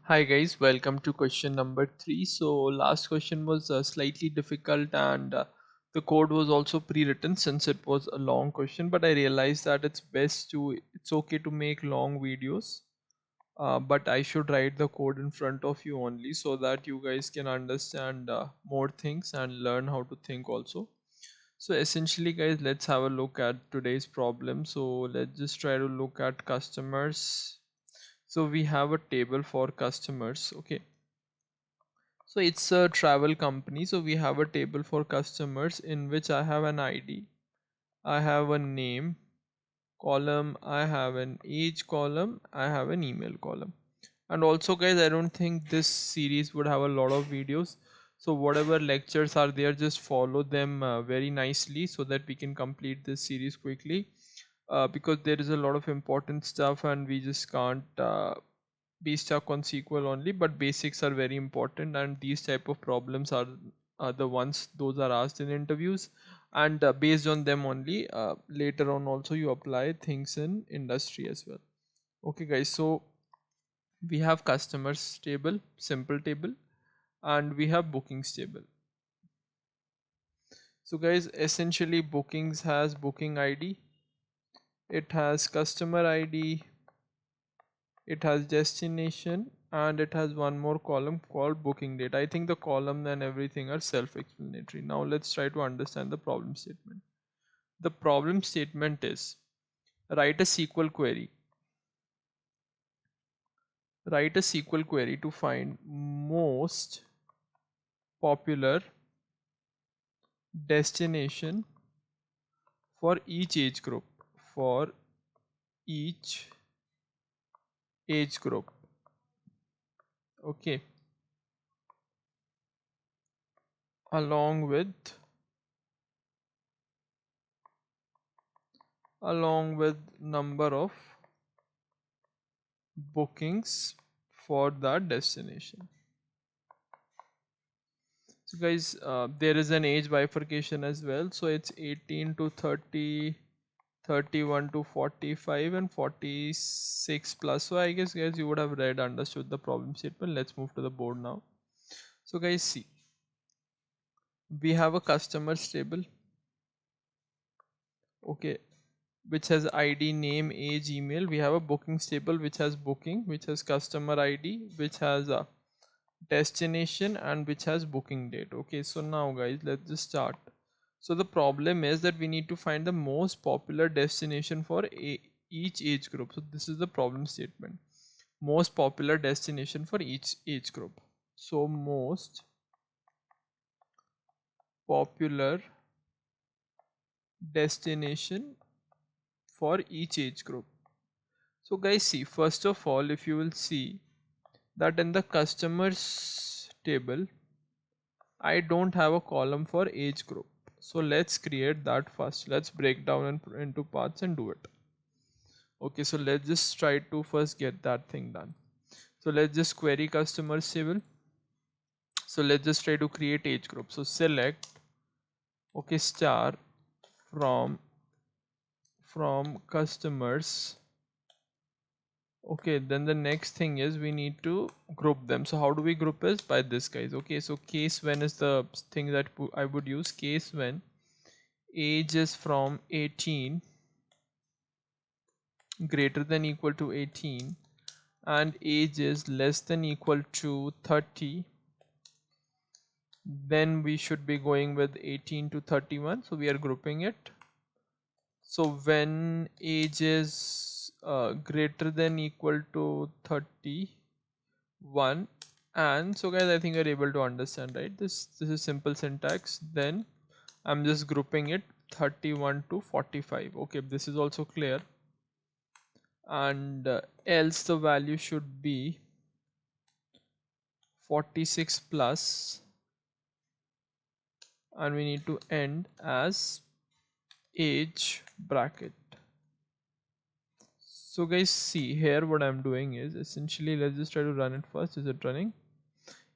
Hi guys, welcome to question number 3. So last question was slightly difficult and the code was also pre-written since it was a long question, but I realized that it's okay to make long videos, but I should write the code in front of you only so that you guys can understand more things and learn how to think also. So essentially guys, let's have a look at today's problem. So let's just try to look at customers. So we have a table for customers. Okay, so it's a travel company, so we have a table for customers in which I have an ID, I have a name column, I have an age column, I have an email column. And also guys, I don't think this series would have a lot of videos, so whatever lectures are there, just follow them very nicely so that we can complete this series quickly, because there is a lot of important stuff and we just can't be stuck on SQL only, but basics are very important and these type of problems are the ones those are asked in interviews, and based on them only later on also you apply things in industry as well. Okay guys, so we have customers table, simple table, and we have bookings table. So guys, essentially bookings has booking ID, it has customer ID, it has destination, and it has one more column called booking date. I think the column and everything are self-explanatory. Now let's try to understand the problem statement. The problem statement is, write a SQL query. Write a SQL query to find most popular destination for each age group. For each age group. Okay. Along with number of bookings for that destination. So guys, there is an age bifurcation as well, so it's 18 to 30, 31 to 45, and 46 plus. So I guess guys you would have read, understood the problem statement. Let's move to the board now. So guys, see, we have a customers table, okay, which has ID, name, age, email. We have a bookings table which has booking, which has customer ID, which has a destination, and which has booking date. Okay, so now guys, let's just start. So the problem is that we need to find the most popular destination for each age group. So this is the problem statement, most popular destination for each age group. So most popular destination for each age group. So guys, see, first of all, if you will see that in the customers table, I don't have a column for age group. So let's create that first. Let's break down into parts and do it. Okay, so let's just try to first get that thing done. So let's just query customers table. So let's just try to create age group. So select, okay, star from customers. Okay, then the next thing is we need to group them. So how do we group is by this guys. Okay, so case when is the thing that I would use. Case when age is from 18 greater than equal to 18 and age is less than equal to 30, then we should be going with 18 to 31. So we are grouping it. So when age is greater than equal to 31, and so guys, I think you're able to understand, right? This is simple syntax. Then I'm just grouping it 31 to 45. Okay, this is also clear. And else the value should be 46 plus, and we need to end as age bracket. So guys, see here what I'm doing is essentially, let's just try to run it first. Is it running?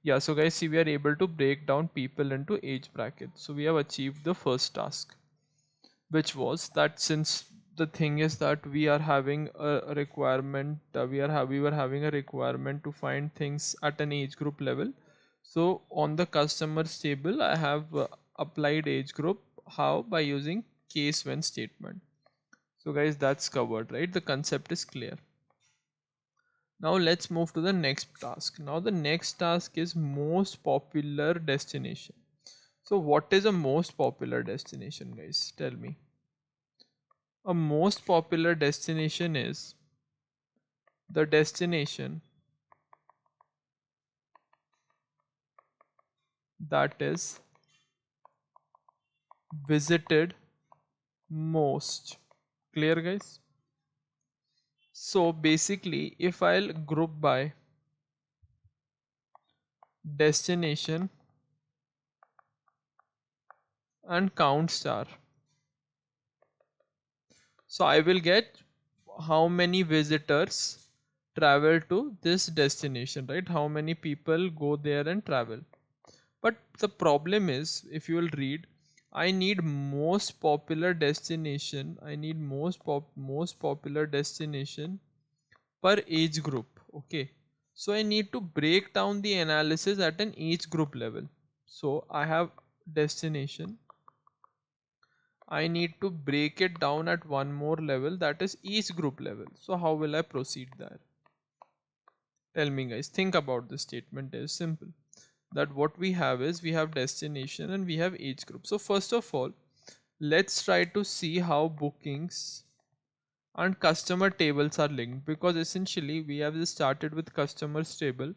Yeah, so guys, see, we are able to break down people into age brackets. So we have achieved the first task, which was that since the thing is that we are having a requirement, we were having a requirement to find things at an age group level. So on the customers table I have applied age group. How? By using case when statement. So guys, that's covered, right? The concept is clear. Now let's move to the next task. Now the next task is most popular destination. So what is a most popular destination, guys? Tell me. A most popular destination is the destination that is visited most. Clear, guys? So basically, if I'll group by destination and count star, so I will get how many visitors travel to this destination, right? How many people go there and travel. But the problem is, if you will read, I need most popular destination. I need most popular destination per age group. Okay. So I need to break down the analysis at an age group level. So I have destination. I need to break it down at one more level, that is age group level. So how will I proceed there? Tell me, guys. Think about this statement. Is simple. That what we have is we have destination and we have age group. So first of all, let's try to see how bookings and customer tables are linked, because essentially we have just started with customers table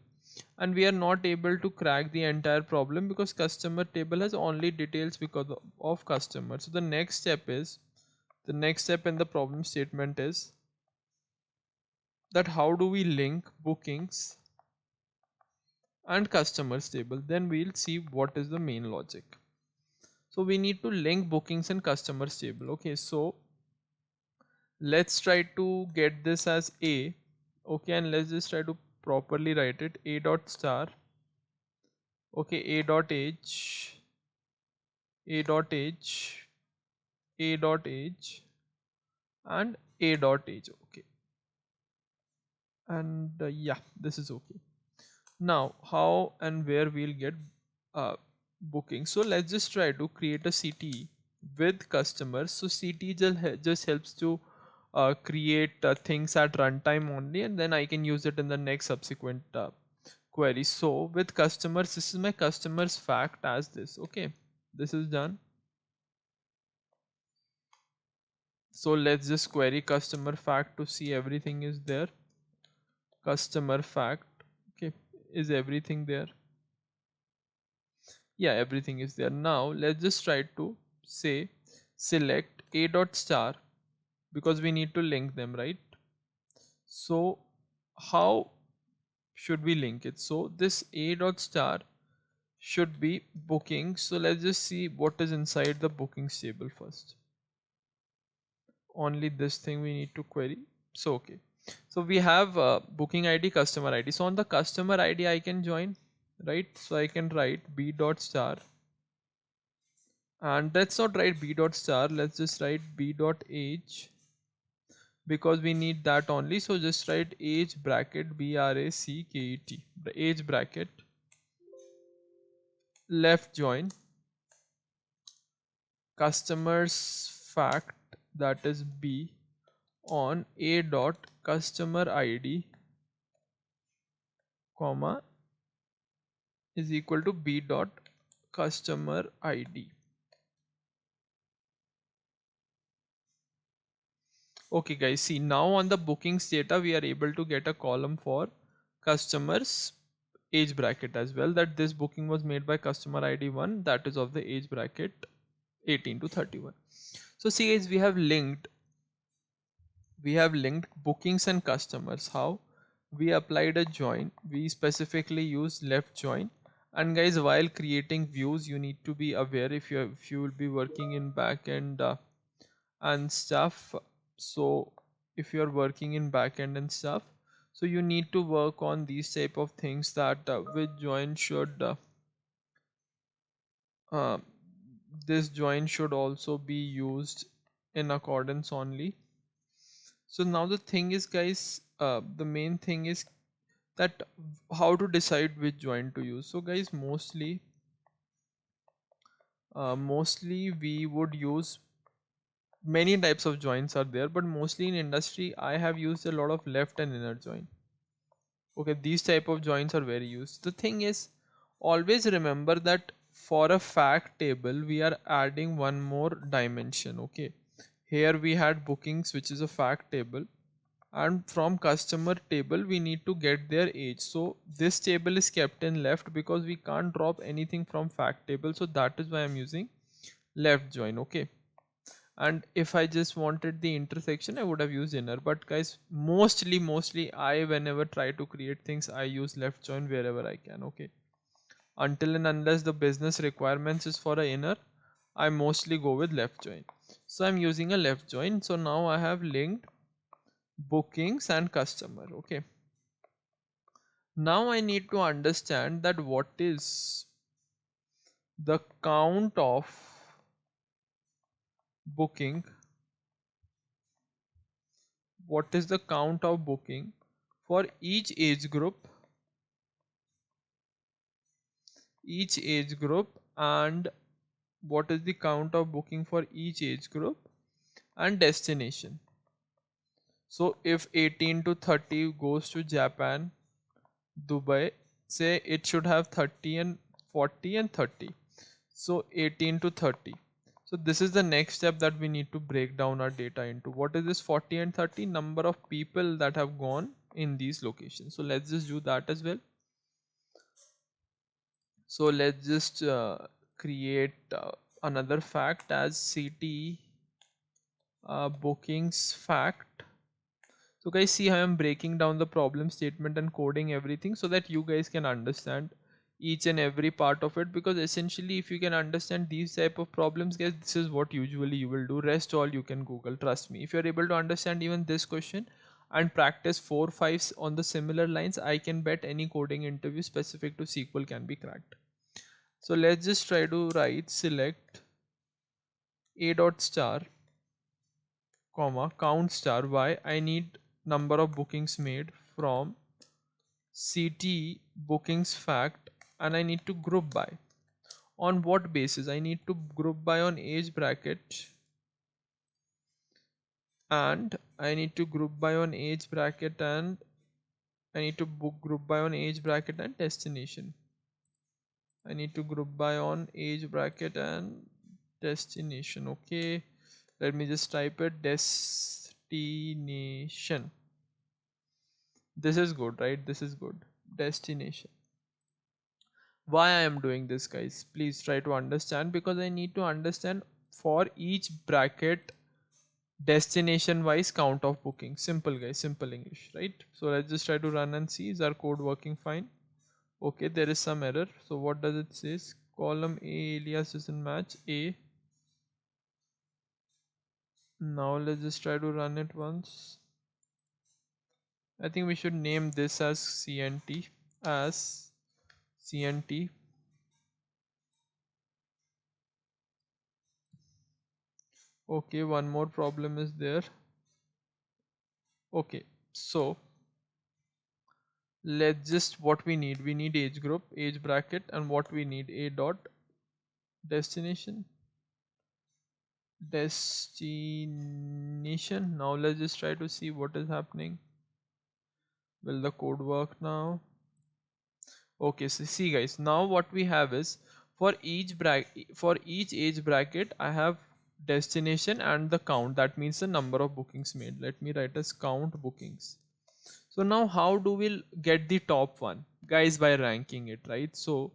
and we are not able to crack the entire problem because customer table has only details because of customer. So the next step in the problem statement is that how do we link bookings and customers table. Then we'll see what is the main logic. So we need to link bookings and customers table. Okay, so let's try to get this as a. Okay, and let's just try to properly write it. A dot star. Okay, a dot age, a dot age, a dot age, and a dot age. Okay, and yeah, this is okay. Now how and where we'll get booking. So let's just try to create a CTE with customers. So CTE just helps to create things at runtime only, and then I can use it in the next subsequent query. So with customers, this is my customers fact as this. Okay, this is done. So let's just query customer fact to see everything is there. Customer fact. Okay, is everything there? Yeah, everything is there. Now let's just try to say select a dot star, because we need to link them, right? So how should we link it? So this a dot star should be booking. So let's just see what is inside the bookings table first. Only this thing we need to query. So okay, so we have booking ID, customer ID. So on the customer ID I can join, right? So I can write b dot star, and let's not write b dot star, let's just write b dot age, because we need that only. So just write age bracket bracket, the age bracket, left join customers fact, that is b, on a dot customer id comma is equal to b dot customer id. Okay guys, see now on the bookings data we are able to get a column for customers age bracket as well, that this booking was made by customer id 1, that is of the age bracket 18 to 31. So see guys, we have linked bookings and customers. How? We applied a join, we specifically use left join. And guys, while creating views you need to be aware, if you will be working in backend and stuff. So if you are working in backend and stuff, so you need to work on these type of things, that which join should uh, this join should also be used in accordance only. So now the thing is, guys, the main thing is that how to decide which join to use. So guys, mostly we would use, many types of joins are there, but mostly in industry I have used a lot of left and inner join. Okay, these type of joins are very used. The thing is, always remember that for a fact table we are adding one more dimension. Okay, here we had bookings, which is a fact table, and from customer table we need to get their age. So this table is kept in left because we can't drop anything from fact table, so that is why I'm using left join. Okay, and if I just wanted the intersection I would have used inner, but guys, mostly I, whenever try to create things, I use left join wherever I can. Okay, until and unless the business requirements is for a inner, I mostly go with left join. So I'm using a left join. So now I have linked bookings and customer. Okay, now I need to understand that what is the count of booking, what is the count of booking for each age group, and what is the count of booking for each age group and destination. So if 18 to 30 goes to Japan, Dubai, say it should have 30 and 40 and 30. So 18 to 30. So this is the next step that we need to break down our data into. What is this 40 and 30? Number of people that have gone in these locations. So let's just do that as well. So let's just create another fact as city bookings fact. So guys, see how I'm breaking down the problem statement and coding everything so that you guys can understand each and every part of it, because essentially if you can understand these type of problems, guys, this is what usually you will do. Rest all you can Google, trust me. If you're able to understand even this question and practice 4 5s on the similar lines, I can bet any coding interview specific to SQL can be cracked. So let's just try to write select a dot star comma count star. Why? I need number of bookings made from CT bookings fact, and I need to group by. On what basis? I need to group by on age bracket, and I need to group by on age bracket, and I need to group by on age bracket and destination. I need to group by on age bracket and destination. Okay, let me just type it, destination. This is good, right? This is good. Destination. Why I am doing this, guys, please try to understand, because I need to understand for each bracket destination wise count of booking. Simple, guys, simple English, right? So let's just try to run and see, is our code working fine? Okay, there is some error. So what does it says? Column A alias doesn't match A. Now let's just try to run it once. I think we should name this as CNT. Okay, one more problem is there. Okay, so let's just, what we need age group, age bracket, and what we need, a dot destination. Now let's just try to see what is happening. Will the code work now? Okay, so see guys, now what we have is, for each age bracket I have destination and the count, that means the number of bookings made. Let me write as count bookings. So now how do we get the top one, guys? By ranking it, right? So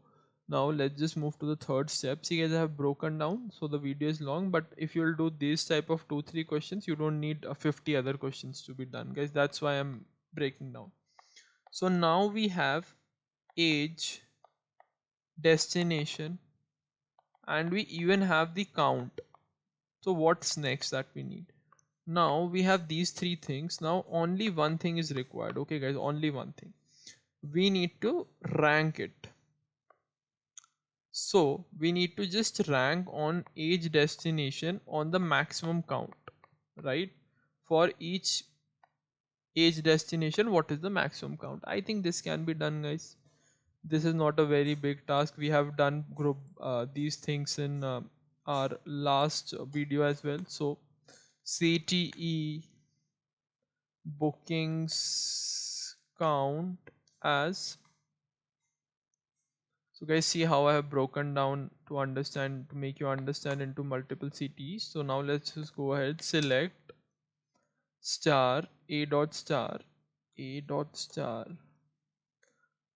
now let's just move to the third step. See guys, I have broken down, so the video is long, but if you'll do this type of 2 3 questions, you don't need 50 other questions to be done, guys. That's why I'm breaking down. So now we have age, destination, and we even have the count. So what's next that we need? Now we have these three things. Now only one thing is required. Okay guys, only one thing. We need to rank it. So we need to just rank on age destination on the maximum count, right? For each Age destination, what is the maximum count? I think this can be done, guys. This is not a very big task. We have done group these things in our last video as well. So CTE bookings count as, so guys, see how I have broken down to understand, to make you understand into multiple CTEs. So now let's just go ahead, select star a dot star a dot star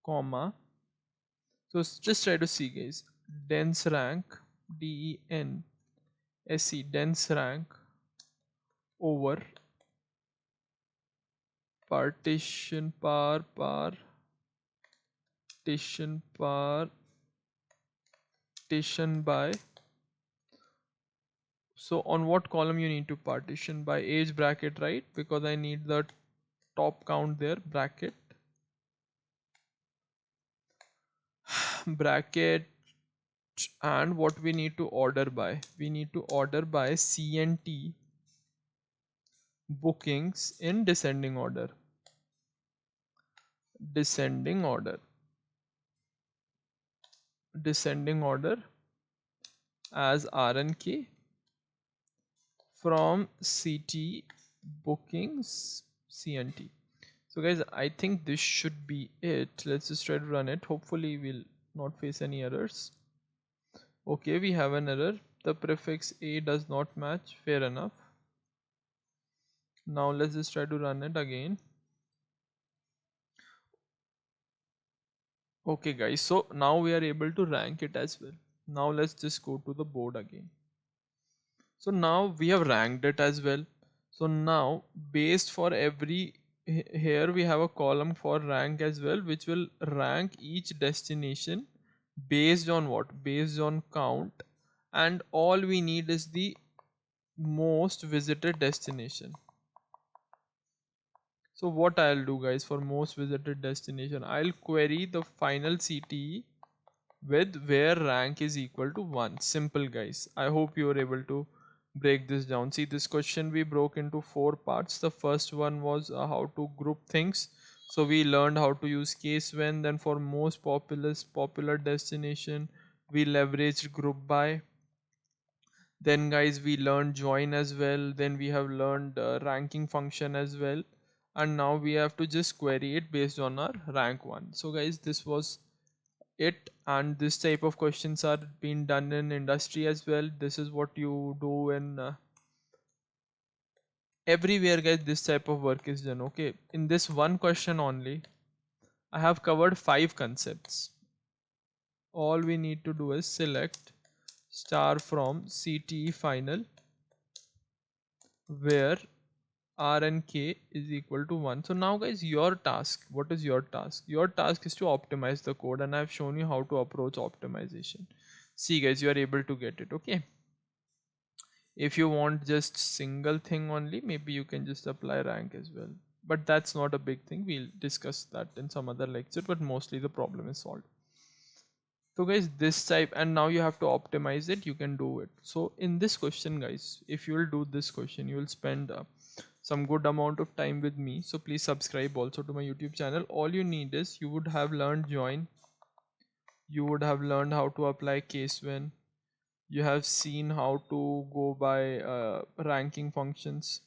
comma. So just try to see, guys, dense rank, DENSE, dense rank over partition partition by. So on what column you need to partition by? Age bracket, right? Because I need the top count there, bracket bracket. And what we need to order by? We need to order by CNT bookings in descending order. Descending order. Descending order as RNK from CT bookings CNT. So guys, I think this should be it. Let's just try to run it. Hopefully we'll not face any errors. Okay, we have an error. The prefix A does not match. Fair enough. Now let's just try to run it again. Okay guys, so now we are able to rank it as well. Now let's just go to the board again. So now we have ranked it as well. So now based for every, here we have a column for rank as well, which will rank each destination based on what? Based on count, and all we need is the most visited destination. So what I'll do, guys, for most visited destination, I'll query the final CTE with where rank is equal to 1. Simple, guys. I hope you were able to break this down. See, this question we broke into 4 parts. The first one was how to group things. So we learned how to use case when. Then for most popular destination, we leveraged group by. Then guys, we learned join as well. Then we have learned ranking function as well, and now we have to just query it based on our rank 1. So guys, this was it, and this type of questions are being done in industry as well. This is what you do in everywhere, guys. This type of work is done. Okay, in this one question only I have covered 5 concepts. All we need to do is select star from CTE final where R and K is equal to 1. So now guys, your task, what is your task? Your task is to optimize the code, and I've shown you how to approach optimization. See guys, you are able to get it. Okay, if you want just single thing only, maybe you can just apply rank as well, but that's not a big thing. We'll discuss that in some other lecture, but mostly the problem is solved. So guys, this type, and now you have to optimize it. You can do it. So in this question, guys, if you will do this question, you will spend some good amount of time with me. So please subscribe also to my YouTube channel. All you need is, you would have learned join, you would have learned how to apply case when, you have seen how to go by ranking functions,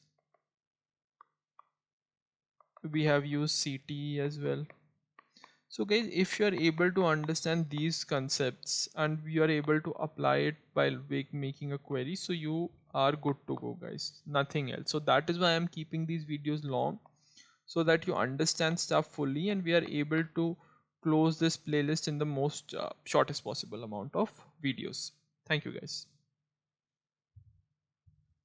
we have used CTE as well. So guys, if you are able to understand these concepts and you are able to apply it while making a query, so you are good to go, guys. Nothing else. So that is why I'm keeping these videos long, so that you understand stuff fully, and we are able to close this playlist in the most shortest possible amount of videos. Thank you, guys.